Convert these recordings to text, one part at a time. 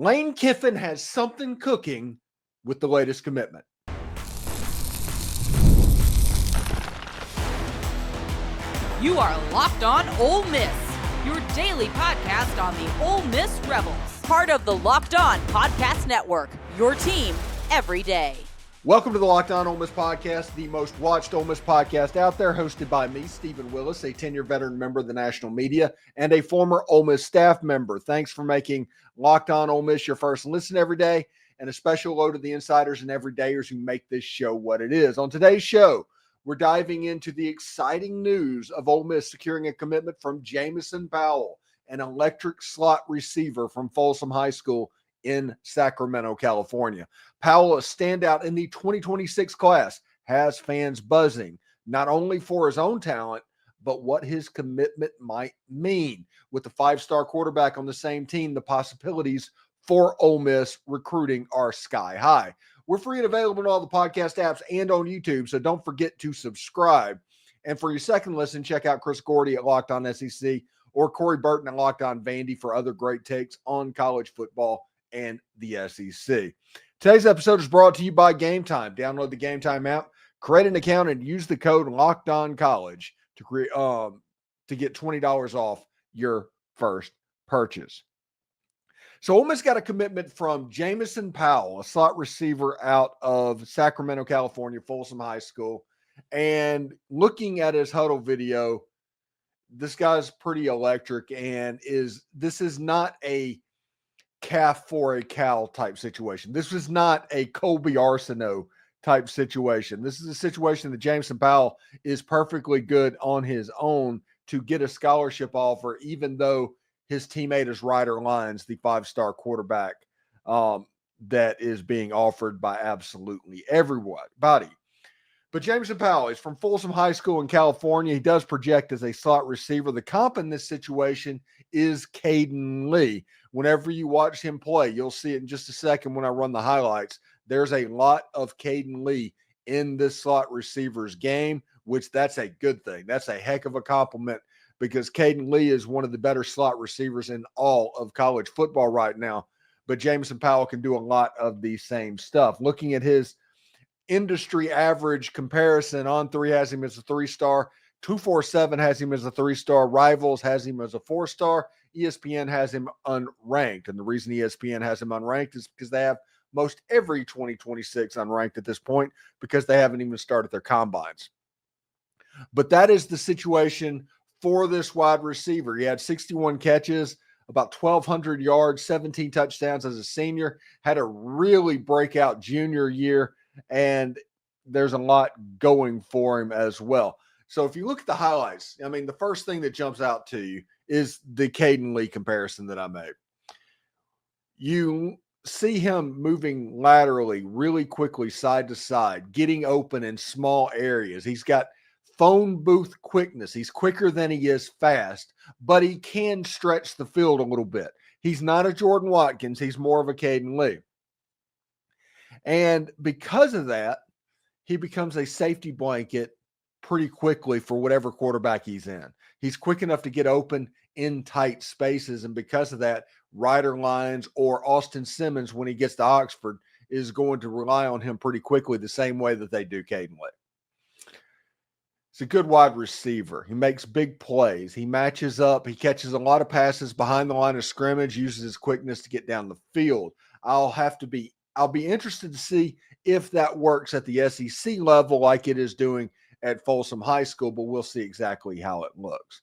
Lane Kiffin has something cooking with the latest commitment. You are Locked On Ole Miss, your daily podcast on the Ole Miss Rebels. Part of the Locked On Podcast Network, your team every day. Welcome to the Locked On Ole Miss Podcast, the most watched Ole Miss podcast out there, hosted by me, Steven Willis, a 10-year veteran member of the national media and a former Ole Miss staff member. Thanks for making Locked On Ole Miss your first listen every day, and a special hello to the insiders and everydayers who make this show what it is. On today's show, we're diving into the exciting news of Ole Miss securing a commitment from Jameson Powell, an electric slot receiver from Folsom High School in Sacramento, California. Powell, a standout in the 2026 class, has fans buzzing, not only for his own talent, but what his commitment might mean. With the five-star quarterback on the same team, the possibilities for Ole Miss recruiting are sky high. We're free and available on all the podcast apps and on YouTube, so don't forget to subscribe. And for your second listen, check out Chris Gordy at Locked On SEC or Corey Burton at Locked On Vandy for other great takes on college football and the SEC. Today's episode is brought to you by GameTime. Download the GameTime app, create an account, and use the code LOCKEDONCollege to get $20 off your first purchase. So Ole Miss got a commitment from Jameson Powell, a slot receiver out of Sacramento, California, Folsom High School. And looking at his huddle video, this guy's pretty electric, and this is not a calf for a cow type situation. This was not a Colby Arsenault type situation. This is a situation that Jameson Powell is perfectly good on his own to get a scholarship offer, even though his teammate is Ryder Lyons, the five-star quarterback that is being offered by absolutely everybody. But Jameson Powell is from Folsom High School in California. He does project as a slot receiver. The comp in this situation is Cayden Lee. Whenever you watch him play, you'll see it in just a second when I run the highlights. There's a lot of Cayden Lee in this slot receiver's game, which that's a good thing. That's a heck of a compliment, because Cayden Lee is one of the better slot receivers in all of college football right now. But Jameson Powell can do a lot of the same stuff. Looking at his industry average comparison, On3 has him as a 3-star, 247 has him as a 3-star, Rivals has him as a 4-star, ESPN has him unranked. And the reason ESPN has him unranked is because they have most every 2026 unranked at this point, because they haven't even started their combines. But that is the situation for this wide receiver. He had 61 catches, about 1,200 yards, 17 touchdowns as a senior, had a really breakout junior year, and there's a lot going for him as well. So if you look at the highlights, I mean, the first thing that jumps out to you is the Cayden Lee comparison that I made. You see him moving laterally really quickly, side to side, getting open in small areas. He's got phone booth quickness. He's quicker than he is fast, but he can stretch the field a little bit. He's not a Jordan Watkins. He's more of a Cayden Lee. And because of that, he becomes a safety blanket pretty quickly for whatever quarterback he's in. He's quick enough to get open in tight spaces, and because of that, Ryder Lyons or Austin Simmons, when he gets to Oxford, is going to rely on him pretty quickly, the same way that they do Cayden Lee. He's a good wide receiver. He makes big plays. He matches up. He catches a lot of passes behind the line of scrimmage, uses his quickness to get down the field. I'll be interested to see if that works at the SEC level like it is doing at Folsom High School, but we'll see exactly how it looks.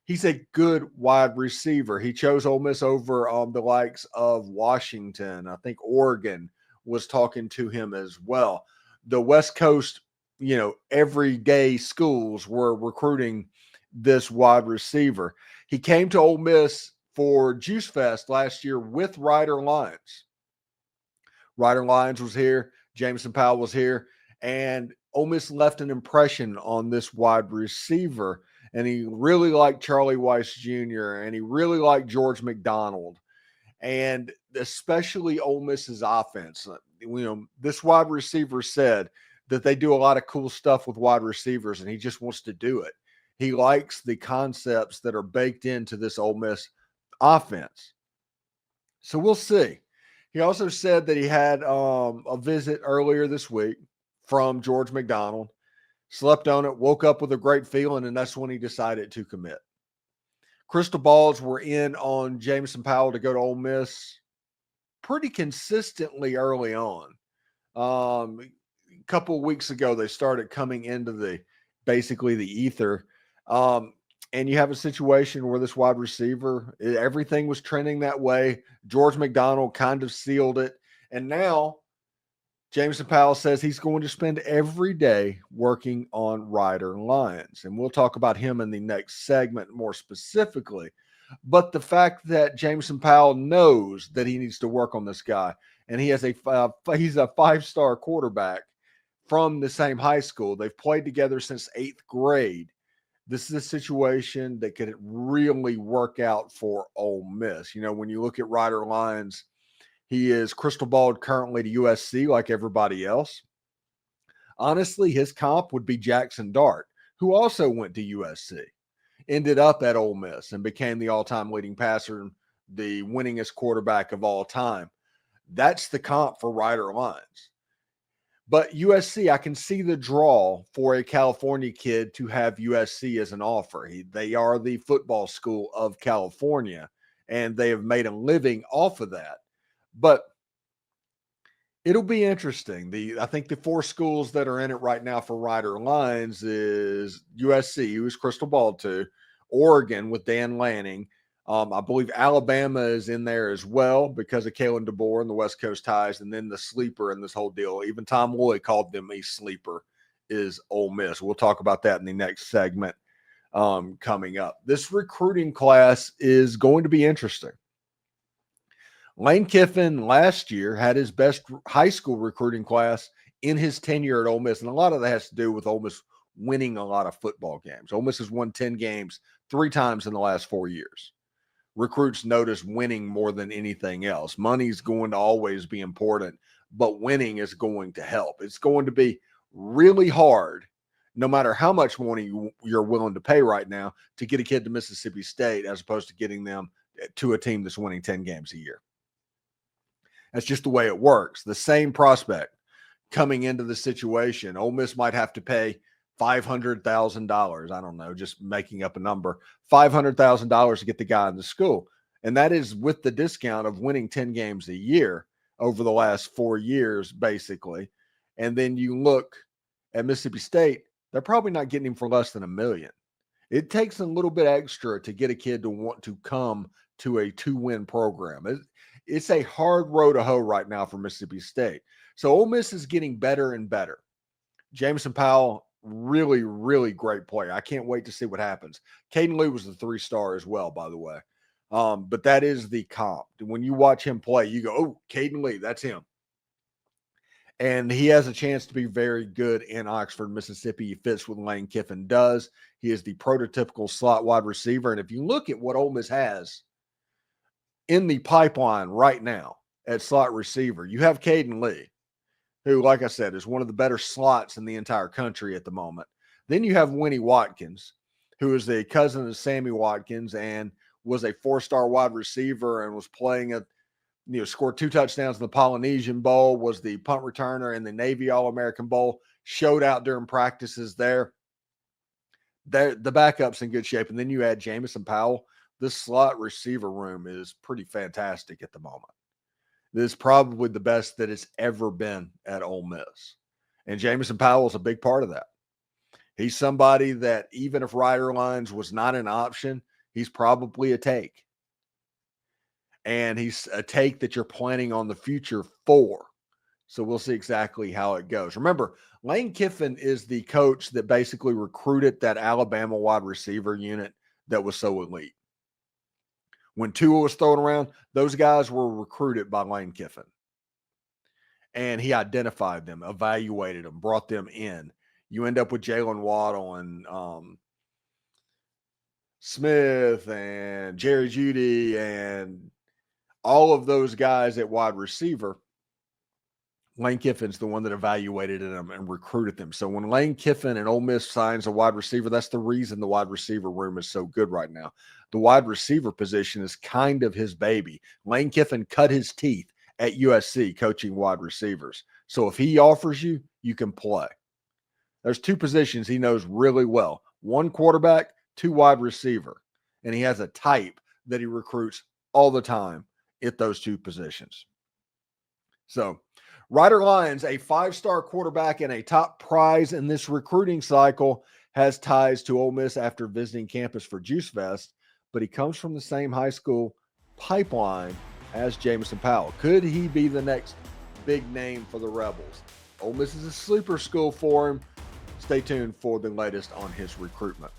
He's a good wide receiver. He chose Ole Miss over the likes of Washington. I think Oregon was talking to him as well. The West Coast, everyday schools were recruiting this wide receiver. He came to Ole Miss for Juice Fest last year with Ryder Lyons. Ryder Lyons was here. Jameson Powell was here. And Ole Miss left an impression on this wide receiver. And he really liked Charlie Weiss Jr. and he really liked George McDonald. And especially Ole Miss's offense. This wide receiver said that they do a lot of cool stuff with wide receivers, and he just wants to do it. He likes the concepts that are baked into this Ole Miss offense. So we'll see. He also said that he had a visit earlier this week from George McDonald, slept on it, woke up with a great feeling, and that's when he decided to commit. Crystal balls were in on Jameson Powell to go to Ole Miss pretty consistently early on. A couple of weeks ago, they started coming into basically the ether. And you have a situation where this wide receiver, everything was trending that way. George McDonald kind of sealed it. And now Jameson Powell says he's going to spend every day working on Ryder Lyons. And we'll talk about him in the next segment more specifically. But the fact that Jameson Powell knows that he needs to work on this guy, and he's a 5-star quarterback from the same high school. They've played together since 8th grade. This is a situation that could really work out for Ole Miss. You know, when you look at Ryder Lyons, he is crystal balled currently to USC like everybody else. Honestly, his comp would be Jackson Dart, who also went to USC, ended up at Ole Miss, and became the all-time leading passer, the winningest quarterback of all time. That's the comp for Ryder Lyons. But USC, I can see the draw for a California kid to have USC as an offer. They are the football school of California, and they have made a living off of that. But it'll be interesting. I think the 4 schools that are in it right now for Ryder Lyons is USC, who is crystal balled to, Oregon with Dan Lanning. I believe Alabama is in there as well because of Kalen DeBoer and the West Coast ties, and then the sleeper in this whole deal. Even Tom Lloyd called them a sleeper, is Ole Miss. We'll talk about that in the next segment coming up. This recruiting class is going to be interesting. Lane Kiffin last year had his best high school recruiting class in his tenure at Ole Miss, and a lot of that has to do with Ole Miss winning a lot of football games. Ole Miss has won 10 games 3 times in the last 4 years. Recruits notice winning more than anything else. Money's going to always be important, but winning is going to help. It's going to be really hard, no matter how much money you're willing to pay right now, to get a kid to Mississippi State as opposed to getting them to a team that's winning 10 games a year. That's just the way it works. The same prospect coming into the situation, Ole Miss might have to pay $500,000. I don't know, just making up a number, $500,000 to get the guy in the school. And that is with the discount of winning 10 games a year over the last 4 years, basically. And then you look at Mississippi State, they're probably not getting him for less than $1 million. It takes a little bit extra to get a kid to want to come to a 2-win program. It's a hard road to hoe right now for Mississippi State. So Ole Miss is getting better and better. Jameson Powell, really, really great player. I can't wait to see what happens. Cayden Lee was the 3-star as well, by the way. But that is the comp. When you watch him play, you go, oh, Cayden Lee, that's him. And he has a chance to be very good in Oxford, Mississippi. He fits what Lane Kiffin does. He is the prototypical slot wide receiver. And if you look at what Ole Miss has in the pipeline right now at slot receiver, you have Cayden Lee, who, like I said, is one of the better slots in the entire country at the moment. Then you have Winnie Watkins, who is the cousin of Sammy Watkins and was a 4-star wide receiver and was playing scored 2 touchdowns in the Polynesian Bowl, was the punt returner in the Navy All-American Bowl, showed out during practices there. The backup's in good shape. And then you add Jameson Powell. This slot receiver room is pretty fantastic at the moment. This is probably the best that it's ever been at Ole Miss. And Jameson Powell is a big part of that. He's somebody that even if Ryder Lyons was not an option, he's probably a take. And he's a take that you're planning on the future for. So we'll see exactly how it goes. Remember, Lane Kiffin is the coach that basically recruited that Alabama wide receiver unit that was so elite. When Tua was thrown around, those guys were recruited by Lane Kiffin. And he identified them, evaluated them, brought them in. You end up with Jalen Waddle and Smith and Jerry Jeudy and all of those guys at wide receiver. Lane Kiffin's the one that evaluated them and recruited them. So when Lane Kiffin and Ole Miss signs a wide receiver, that's the reason the wide receiver room is so good right now. The wide receiver position is kind of his baby. Lane Kiffin cut his teeth at USC coaching wide receivers. So if he offers you, you can play. There's two positions he knows really well. One quarterback, two wide receiver. And he has a type that he recruits all the time at those two positions. So Ryder Lyons, a 5-star quarterback and a top prize in this recruiting cycle, has ties to Ole Miss after visiting campus for Juice Fest, but he comes from the same high school pipeline as Jameson Powell. Could he be the next big name for the Rebels? Ole Miss is a sleeper school for him. Stay tuned for the latest on his recruitment.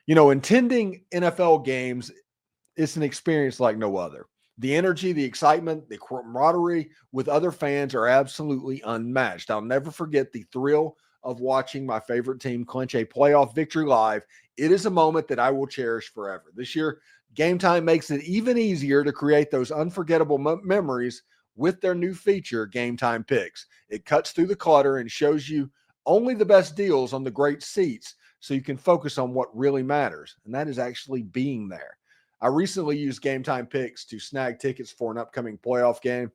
You know, attending NFL games is an experience like no other. The energy, the excitement, the camaraderie with other fans are absolutely unmatched. I'll never forget the thrill of watching my favorite team clinch a playoff victory live. It is a moment that I will cherish forever. This year, GameTime makes it even easier to create those unforgettable memories with their new feature, GameTime Picks. It cuts through the clutter and shows you only the best deals on the great seats so you can focus on what really matters, and that is actually being there. I recently used GameTime Picks to snag tickets for an upcoming playoff game.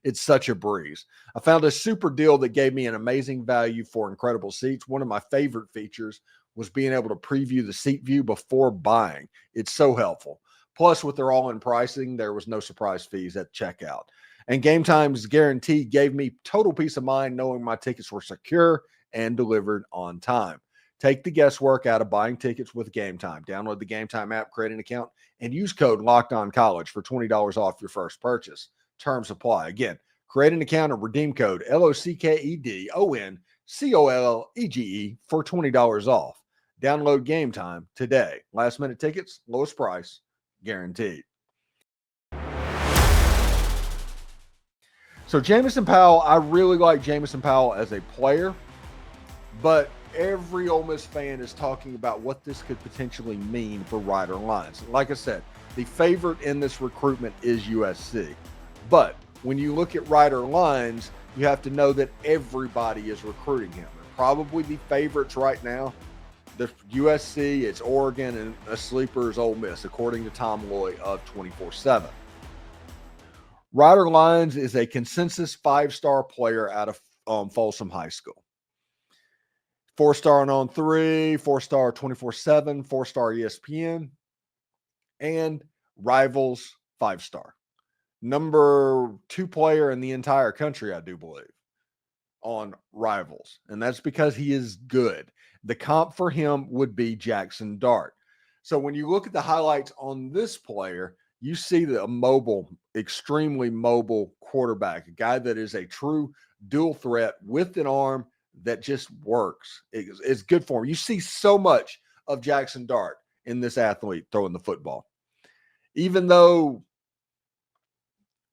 It's such a breeze. I found a super deal that gave me an amazing value for incredible seats. One of my favorite features was being able to preview the seat view before buying. It's so helpful. Plus, with their all-in pricing, there was no surprise fees at checkout. And GameTime's guarantee gave me total peace of mind knowing my tickets were secure and delivered on time. Take the guesswork out of buying tickets with GameTime. Download the GameTime app, create an account, and use code LOCKEDONCollege for $20 off your first purchase. Terms apply. Again, create an account and redeem code LOCKEDONCOLLEGE for $20 off. Download GameTime today. Last minute tickets, lowest price, guaranteed. So Jameson Powell, I really like Jameson Powell as a player, but every Ole Miss fan is talking about what this could potentially mean for Ryder Lyons. Like I said, the favorite in this recruitment is USC. But when you look at Ryder Lyons, you have to know that everybody is recruiting him. And probably the favorites right now, the USC, it's Oregon, and a sleeper is Ole Miss, according to Tom Loy of 24/7. Ryder Lyons is a consensus 5-star player out of Folsom High School. 4-star on 3, 4-star 24/7, 4-star ESPN, and Rivals 5-star. Number 2 player in the entire country, I do believe, on Rivals. And that's because he is good. The comp for him would be Jackson Dart. So when you look at the highlights on this player, you see a mobile, extremely mobile quarterback, a guy that is a true dual threat with an arm that just works. It's good for him. You see so much of Jackson Dart in this athlete throwing the football. Even though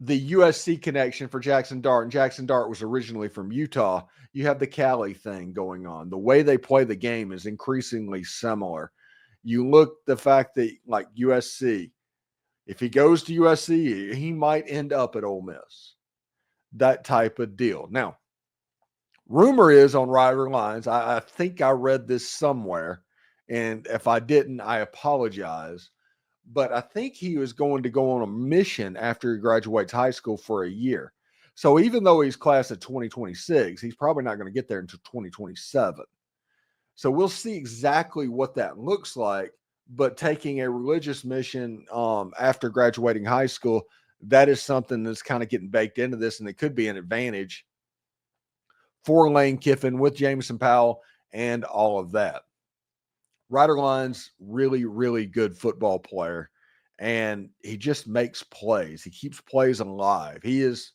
the USC connection for Jackson Dart, and Jackson Dart was originally from Utah, you have the Cali thing going on. The way they play the game is increasingly similar. You look the fact that, like USC, if he goes to USC, he might end up at Ole Miss. That type of deal. Now, rumor is on Ryder Lyons, I think I read this somewhere, and if I didn't, I apologize. But I think he was going to go on a mission after he graduates high school for a year. So even though he's class of 2026, he's probably not going to get there until 2027. So we'll see exactly what that looks like. But taking a religious mission after graduating high school, that is something that's kind of getting baked into this, and it could be an advantage for Lane Kiffin with Jameson Powell and all of that. Ryder Lyons, really, really good football player, and he just makes plays. He keeps plays alive. He's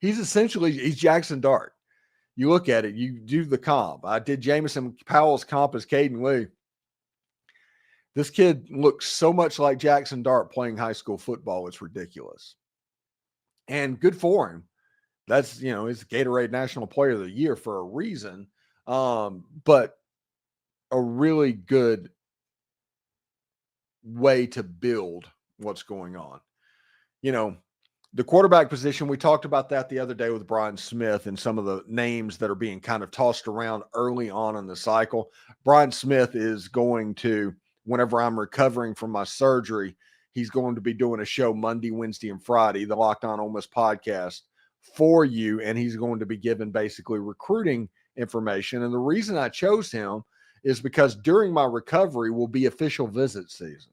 Jackson Dart. You look at it, you do the comp. I did Jameson Powell's comp as Cayden Lee. This kid looks so much like Jackson Dart playing high school football. It's ridiculous. And good for him. That's, he's Gatorade National Player of the Year for a reason. But a really good way to build what's going on. The quarterback position, we talked about that the other day with Brian Smith and some of the names that are being kind of tossed around early on in the cycle. Brian Smith is going to whenever I'm recovering from my surgery, he's going to be doing a show Monday, Wednesday, and Friday, the Locked On Ole Miss podcast for you. And he's going to be giving basically recruiting information. And the reason I chose him is because during my recovery will be official visit season.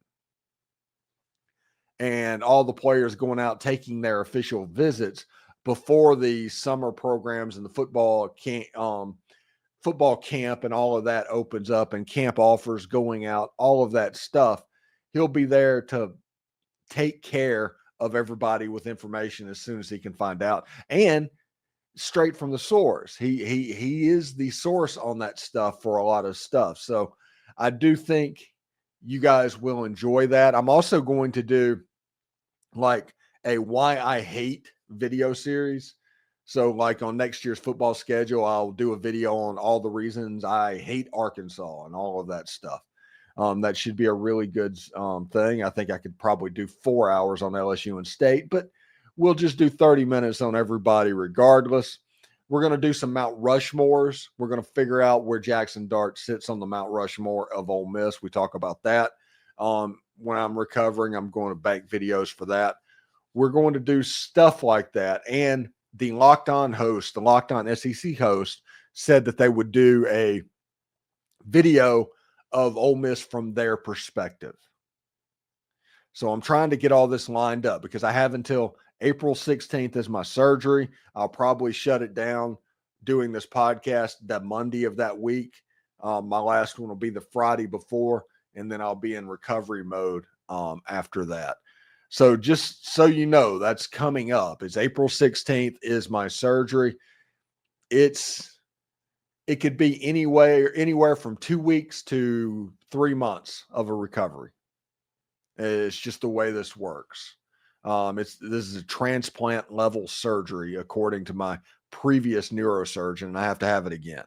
And all the players going out taking their official visits before the summer programs and the football camp and all of that opens up and camp offers going out, all of that stuff. He'll be there to take care of everybody with information as soon as he can find out, and straight from the source. He is the source on that stuff for a lot of stuff. So I do think you guys will enjoy that. I'm also going to do like a Why I Hate video series. So like on next year's football schedule, I'll do a video on all the reasons I hate Arkansas and all of that stuff. That should be a really good thing. I think I could probably do 4 hours on LSU and State, but we'll just do 30 minutes on everybody regardless. We're going to do some Mount Rushmores. We're going to figure out where Jackson Dart sits on the Mount Rushmore of Ole Miss. We talk about that. When I'm recovering, I'm going to bank videos for that. We're going to do stuff like that. And the Locked On host, the Locked On SEC host, said that they would do a video of Ole Miss from their perspective. So I'm trying to get all this lined up because I have until April 16th as my surgery. I'll probably shut it down doing this podcast that Monday of that week. My last one will be the Friday before, and then I'll be in recovery mode after that. So just so you know, that's coming up. It's April 16th is my surgery. It could be anywhere from 2 weeks to 3 months of a recovery. It's just the way this works. This is a transplant level surgery, according to my previous neurosurgeon, and I have to have it again.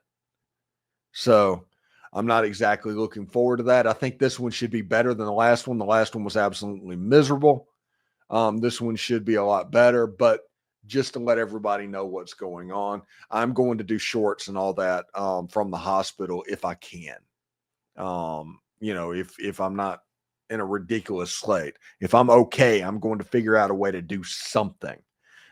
So I'm not exactly looking forward to that. I think this one should be better than the last one. The last one was absolutely miserable. This one should be a lot better, but just to let everybody know what's going on, I'm going to do shorts and all that from the hospital if I can. If I'm not in a ridiculous slate, if I'm okay, I'm going to figure out a way to do something.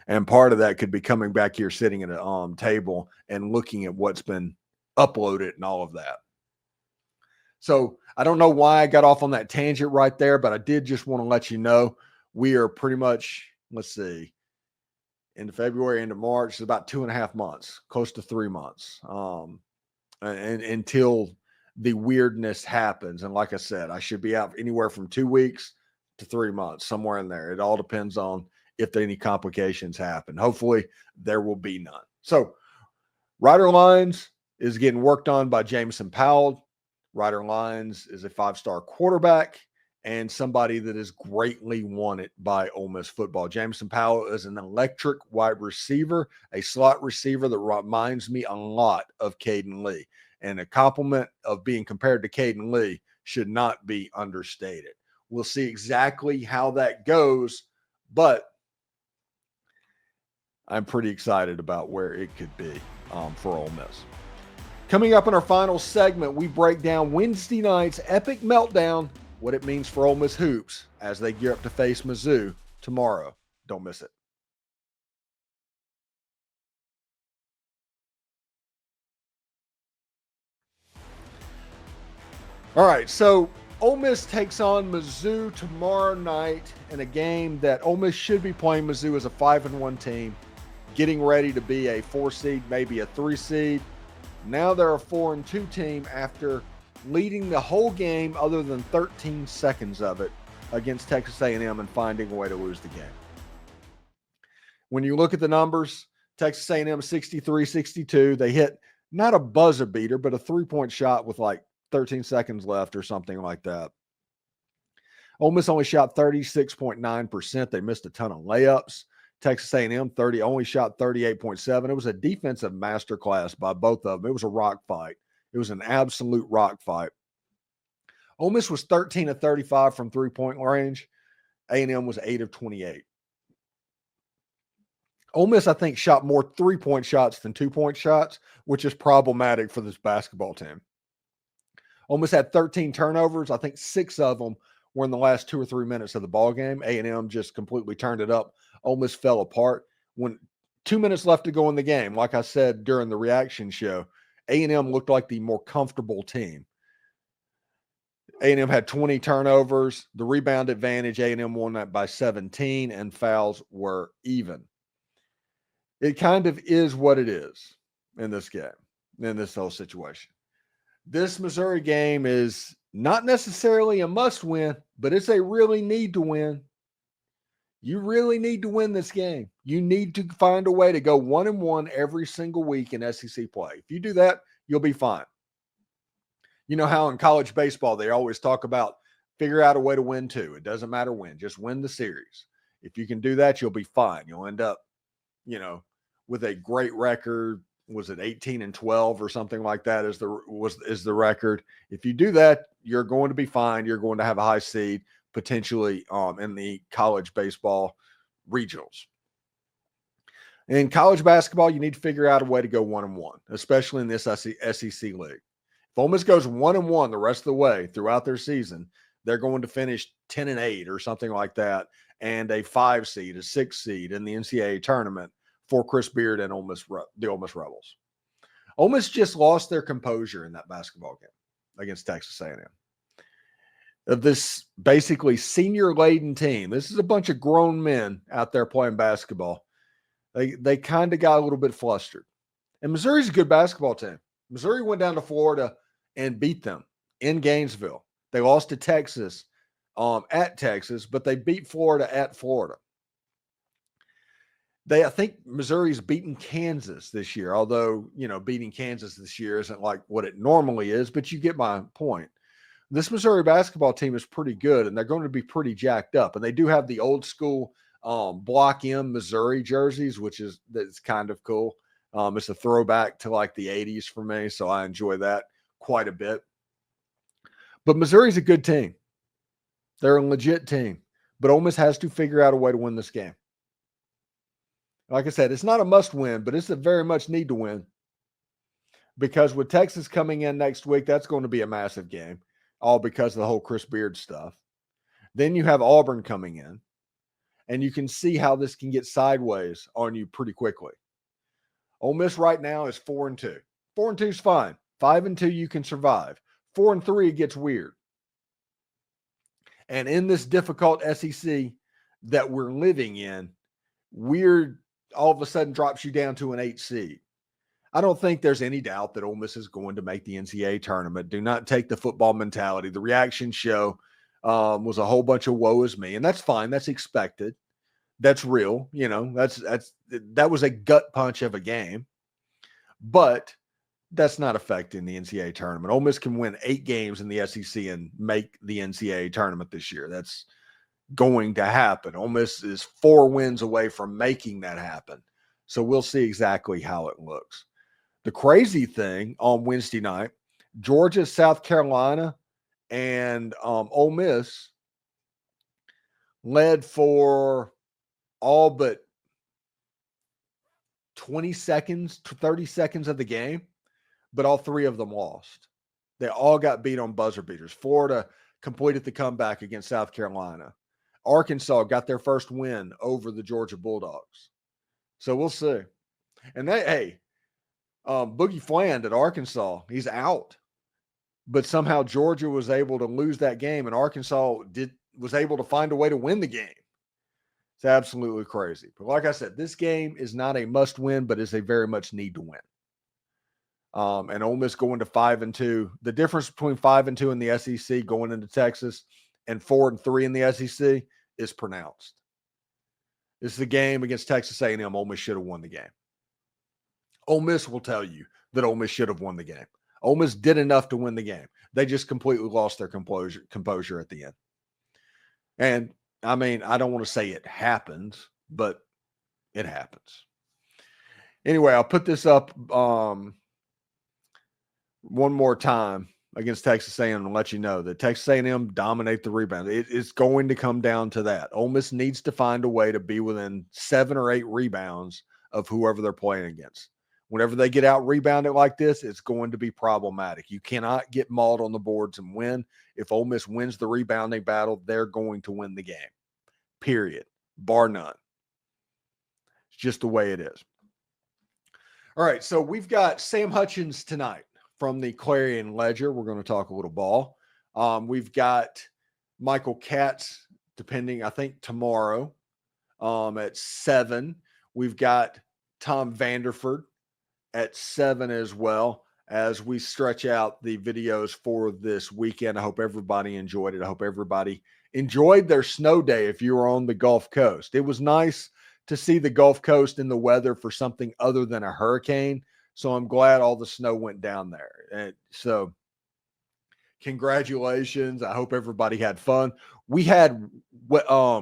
And part of that could be coming back here, sitting at a table and looking at what's been uploaded and all of that. So I don't know why I got off on that tangent right there, but I did just want to let you know we are pretty much, into February, into March, it's about 2.5 months, close to 3 months, and until the weirdness happens. And like I said, I should be out anywhere from 2 weeks to 3 months, somewhere in there. It all depends on if any complications happen. Hopefully there will be none. So Ryder Lyons is getting worked on by Jameson Powell. Ryder Lyons is a 5-star quarterback and somebody that is greatly wanted by Ole Miss football. Jameson Powell is an electric wide receiver, a slot receiver that reminds me a lot of Cayden Lee. And a compliment of being compared to Cayden Lee should not be understated. We'll see exactly how that goes, but I'm pretty excited about where it could be for Ole Miss. Coming up in our final segment, we break down Wednesday night's epic meltdown, what it means for Ole Miss hoops as they gear up to face Mizzou tomorrow. Don't miss it. All right, so Ole Miss takes on Mizzou tomorrow night in a game that Ole Miss should be playing Mizzou as a 5-1 team, getting ready to be a 4 seed, maybe a 3 seed. Now they're a 4-2 team after leading the whole game other than 13 seconds of it against Texas A&M and finding a way to lose the game. When you look at the numbers, Texas A&M 63-62. They hit not a buzzer beater, but a 3-point shot with like 13 seconds left or something like that. Ole Miss only shot 36.9%. They missed a ton of layups. Texas A&M only shot 38.7%. It was a defensive masterclass by both of them. It was a rock fight. It was an absolute rock fight. Ole Miss was 13 of 35 from three-point range. A&M was 8 of 28. Ole Miss, I think, shot more three-point shots than two-point shots, which is problematic for this basketball team. Ole Miss had 13 turnovers. I think 6 of them were in the last 2 or 3 minutes of the ball game. A&M just completely turned it up. Ole Miss fell apart. When 2 minutes left to go in the game, like I said during the reaction show, A&M looked like the more comfortable team. A&M had 20 turnovers. The rebound advantage, A&M won that by 17, and fouls were even. It kind of is what it is in this game, in this whole situation. This Missouri game is not necessarily a must-win, but it's a really need to win. You really need to win this game. You need to find a way to go 1-1 every single week in SEC play. If you do that, you'll be fine. You know how in college baseball, they always talk about figure out a way to win 2. It doesn't matter when, just win the series. If you can do that, you'll be fine. You'll end up, with a great record. Was it 18-12 or something like that is the record. If you do that, you're going to be fine. You're going to have a high seed potentially in the college baseball regionals. In college basketball, you need to figure out a way to go 1-1, especially in this SEC league. If Ole Miss goes 1-1 the rest of the way throughout their season, they're going to finish 10-8 or something like that, and a 5 seed, a 6 seed in the NCAA tournament for Chris Beard and the Ole Miss Rebels. Ole Miss just lost their composure in that basketball game against Texas A&M. Of this basically senior-laden team, this is a bunch of grown men out there playing basketball. They kind of got a little bit flustered. And Missouri's a good basketball team. Missouri went down to Florida and beat them in Gainesville. They lost to Texas at Texas, but they beat Florida at Florida. I think Missouri's beaten Kansas this year, although, beating Kansas this year isn't like what it normally is, but you get my point. This Missouri basketball team is pretty good, and they're going to be pretty jacked up. And they do have the old school Block M Missouri jerseys, that's kind of cool. It's a throwback to like the 80s for me, so I enjoy that quite a bit. But Missouri's a good team. They're a legit team. But Ole Miss has to figure out a way to win this game. Like I said, it's not a must-win, but it's a very much need to win. Because with Texas coming in next week, that's going to be a massive game, all because of the whole Chris Beard stuff. Then you have Auburn coming in, and you can see how this can get sideways on you pretty quickly. Ole Miss right now is 4-2. 4-2 is fine. 5-2 you can survive. 4-3 it gets weird. And in this difficult SEC that we're living in, weird all of a sudden drops you down to an 8 seed. I don't think there's any doubt that Ole Miss is going to make the NCAA tournament. Do not take the football mentality. The reaction show was a whole bunch of woe is me, and that's fine. That's expected. That's real. That was a gut punch of a game, but that's not affecting the NCAA tournament. Ole Miss can win 8 games in the SEC and make the NCAA tournament this year. That's going to happen. Ole Miss is 4 wins away from making that happen. So we'll see exactly how it looks. The crazy thing on Wednesday night, Georgia, South Carolina, and Ole Miss led for all but 20 seconds to 30 seconds of the game, but all 3 of them lost. They all got beat on buzzer beaters. Florida completed the comeback against South Carolina. Arkansas got their first win over the Georgia Bulldogs. So we'll see. And Boogie Fland at Arkansas, he's out. But somehow Georgia was able to lose that game, and Arkansas was able to find a way to win the game. It's absolutely crazy. But like I said, this game is not a must-win, but is a very much need to win. And Ole Miss going to 5-2. The difference between 5-2 in the SEC going into Texas and 4-3 in the SEC is pronounced. This is a game against Texas A&M. Ole Miss should have won the game. Ole Miss will tell you that Ole Miss should have won the game. Ole Miss did enough to win the game. They just completely lost their composure at the end. And, I mean, I don't want to say it happens, but it happens. Anyway, I'll put this up one more time against Texas A&M and let you know that Texas A&M dominate the rebound. It's going to come down to that. Ole Miss needs to find a way to be within 7 or 8 rebounds of whoever they're playing against. Whenever they get out rebounded like this, it's going to be problematic. You cannot get mauled on the boards and win. If Ole Miss wins the rebounding battle, they're going to win the game. Period. Bar none. It's just the way it is. All right, so we've got Sam Hutchins tonight from the Clarion Ledger. We're going to talk a little ball. We've got Michael Katz, I think tomorrow at 7. We've got Tom Vanderford at 7 as well as we stretch out the videos for this weekend. I hope everybody enjoyed it. I hope everybody enjoyed their snow day if you were on the Gulf Coast. It was nice to see the Gulf Coast in the weather for something other than a hurricane. So I'm glad all the snow went down there. And so congratulations. I hope everybody had fun. We had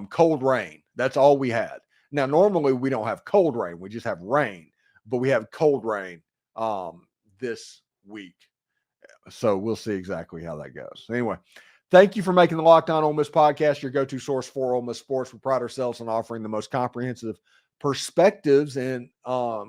cold rain. That's all we had. Now, normally we don't have cold rain. We just have rain, but we have cold rain this week. So we'll see exactly how that goes. Anyway, thank you for making the Locked On Ole Miss podcast your go-to source for Ole Miss sports. We pride ourselves on offering the most comprehensive perspectives, and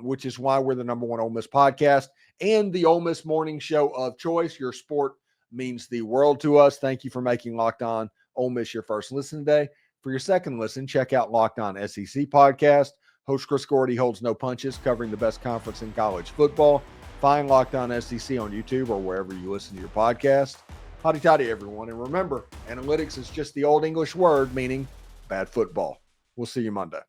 which is why we're the number one Ole Miss podcast and the Ole Miss morning show of choice. Your sport means the world to us. Thank you for making Locked On Ole Miss your first listen today. For your second listen, check out Locked On SEC podcast. Host Chris Gordy holds no punches, covering the best conference in college football. Find Locked On SEC on YouTube or wherever you listen to your podcast. Hotty toddy, everyone. And remember, analytics is just the old English word meaning bad football. We'll see you Monday.